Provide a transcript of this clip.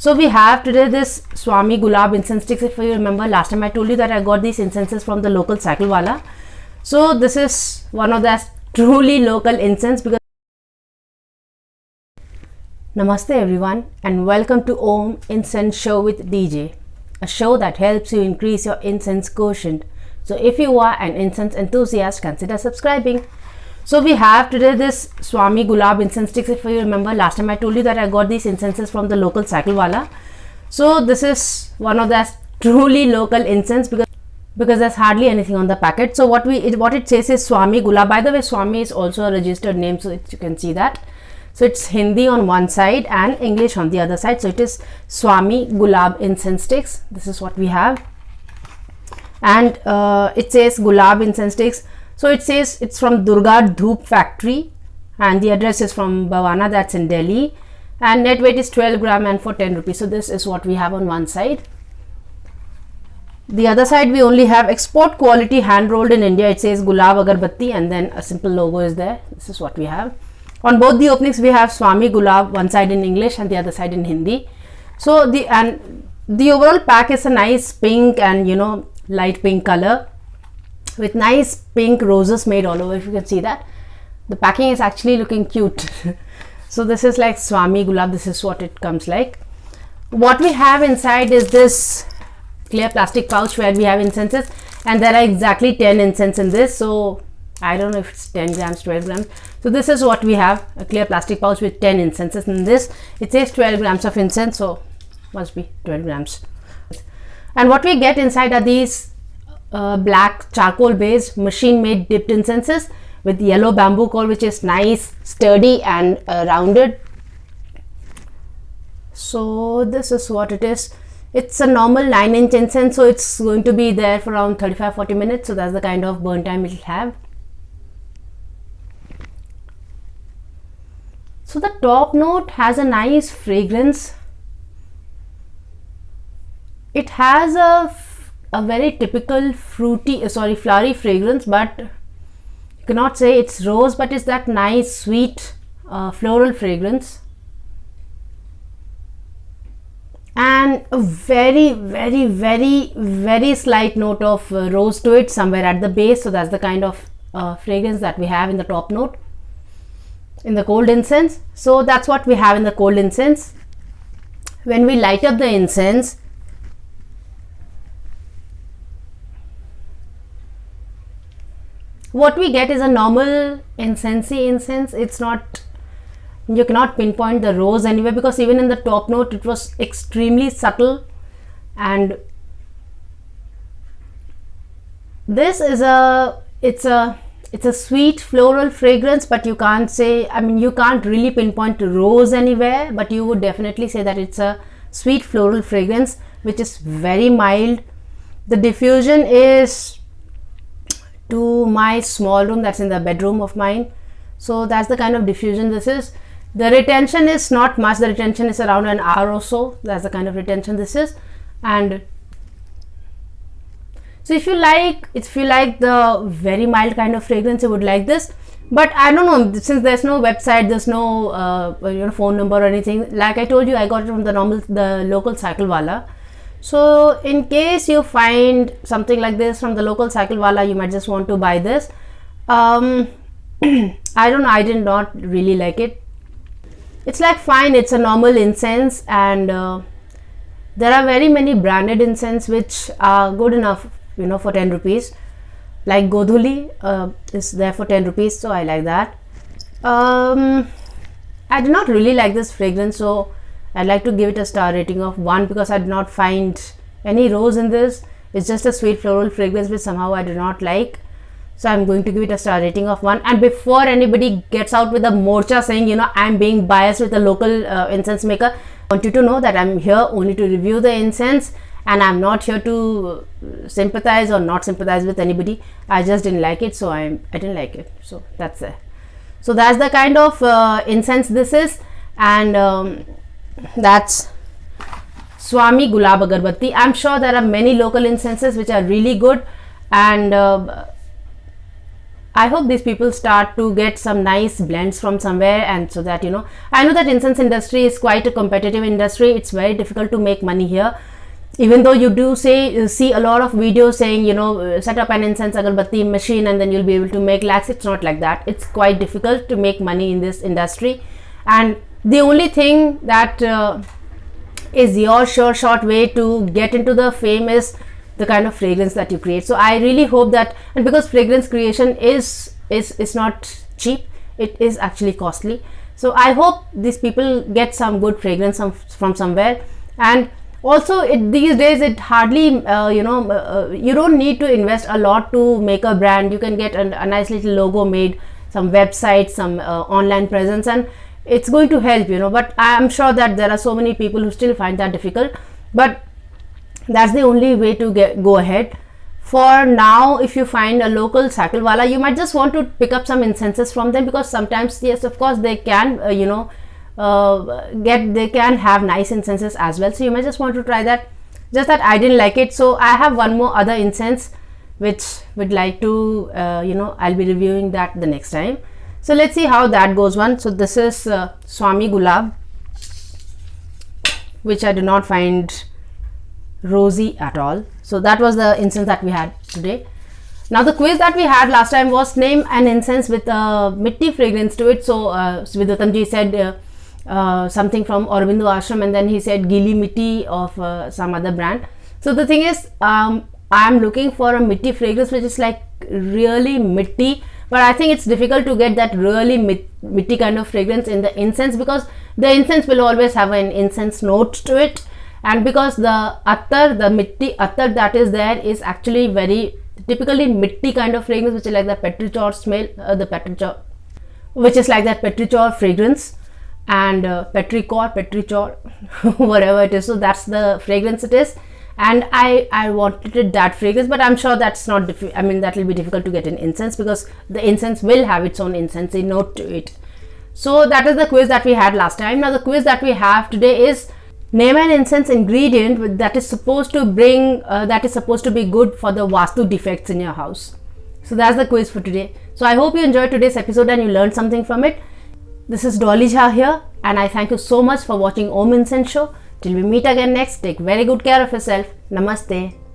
So we have today this Swami Gulab Incense Sticks. If you remember, last time I told you that I got these incenses from the local Cyclewala. So this is one of the truly local incense. Because Namaste everyone and welcome to Om Incense Show with DJ, a show that helps you increase your incense quotient. So if you are an incense enthusiast, consider subscribing. So we have today this Swami Gulab Incense Sticks. If you remember, last time I told you that I got these incenses from the local Cyclewala. So this is one of the truly local incense because there's hardly anything on the packet. So what it says is Swami Gulab. By the way, Swami is also a registered name, so you can see that. So it's Hindi on one side and English on the other side. So it is Swami Gulab Incense Sticks. This is what we have. And it says Gulab Incense Sticks. So it says it's from Durga Dhoop factory and the address is from Bhavana, that's in Delhi, and net weight is 12 gram and for 10 rupees. So this is what we have on one side. The other side we only have export quality hand rolled in India. It says Gulab Agarbatti and then a simple logo is there. This is what we have. On both the openings we have Swami Gulab, one side in English and the other side in Hindi. So the overall pack is a nice pink and light pink color with nice pink roses made all over. If you can see that, the packing is actually looking cute. So this is like Swami Gulab. This is what it comes like. What we have inside is this clear plastic pouch where we have incenses, and there are exactly 10 incense in this. So I don't know if it's 10 grams, 12 grams. So this is what we have, a clear plastic pouch with 10 incenses in this. It says 12 grams of incense, so must be 12 grams. And what we get inside are these black charcoal based machine made dipped incenses with yellow bamboo core, which is nice, sturdy and rounded. So this is what it is. It's a normal 9-inch incense, so it's going to be there for around 35-40 minutes. So that's the kind of burn time it will have. So the top note has a nice fragrance. It has a very typical flowery fragrance, but you cannot say it's rose, but it's that nice sweet floral fragrance and a very slight note of rose to it somewhere at the base. So that's the kind of fragrance that we have in the top note in the cold incense. So that's what we have in the cold incense. When we light up the incense, what we get is a normal incense. It's not, you cannot pinpoint the rose anywhere, because even in the top note it was extremely subtle, and this is it's a sweet floral fragrance, but you can't say, you can't really pinpoint rose anywhere, but you would definitely say that it's a sweet floral fragrance which is very mild. The diffusion is to my small room, that's in the bedroom of mine. So that's the kind of diffusion this is. The retention is not much. The retention is around an hour or so. That's the kind of retention this is. And so if you like the very mild kind of fragrance, you would like this. But I don't know, since there's no website, there's no phone number or anything. Like I told you, I got it from the local Cyclewala. So in case you find something like this from the local Cyclewala, you might just want to buy this. I don't know, I did not really like it. It's like fine, it's a normal incense, and there are very many branded incense which are good enough, for 10 rupees. Like Godhuli is there for 10 rupees, so I like that. I did not really like this fragrance, so I'd like to give it a star rating of 1 because I did not find any rose in this. It's just a sweet floral fragrance which somehow I do not like. So I'm going to give it a star rating of 1. And before anybody gets out with a morcha saying, I'm being biased with a local incense maker, I want you to know that I'm here only to review the incense, and I'm not here to sympathize or not sympathize with anybody. I just didn't like it, so I didn't like it. So that's it. So that's the kind of incense this is, and that's Swami Gulab Agarbatti. I'm sure there are many local incenses which are really good, and I hope these people start to get some nice blends from somewhere, and so that, you know, I know that incense industry is quite a competitive industry. It's very difficult to make money here, even though you do see a lot of videos saying, you know, set up an incense agarbatti machine and then you'll be able to make lakhs. It's not like that. It's quite difficult to make money in this industry, and the only thing that is your short way to get into the fame is the kind of fragrance that you create. So I really hope that, and because fragrance creation is not cheap, it is actually costly. So I hope these people get some good fragrance from somewhere. And also, these days it hardly you don't need to invest a lot to make a brand. You can get a nice little logo made, some website, some online presence, and it's going to help, you know. But I am sure that there are so many people who still find that difficult, but that's the only way to go ahead. For now, if you find a local Cyclewala, you might just want to pick up some incenses from them, because sometimes, yes, of course, they can they can have nice incenses as well. So you might just want to try that. Just that I didn't like it, so I have one more other incense which would like to I'll be reviewing that the next time. So let's see how that goes one. So this is Swami Gulab, which I do not find rosy at all. So that was the incense that we had today. Now the quiz that we had last time was name an incense with a mitti fragrance to it. So Svidhatamji said something from Aurobindo Ashram, and then he said Gili Mitti of some other brand. So the thing is, I am looking for a mitti fragrance which is like really mitti, but I think it's difficult to get that really mitti kind of fragrance in the incense, because the incense will always have an incense note to it, and because the attar, the mitti attar that is there is actually very typically mitti kind of fragrance, which is like the petrichor smell, which is like that petrichor fragrance, and petrichor whatever it is. So that's the fragrance it is, and I wanted that fragrance, but I'm sure that's not that will be difficult to get in incense, because the incense will have its own incensey note to it. So that is the quiz that we had last time. Now the quiz that we have today is name an incense ingredient that is supposed to be good for the vastu defects in your house. So that's the quiz for today. So I hope you enjoyed today's episode and you learned something from it. This is Dolly Jha here, and I thank you so much for watching Om Incense Show. Till we meet again next, take very good care of yourself. Namaste.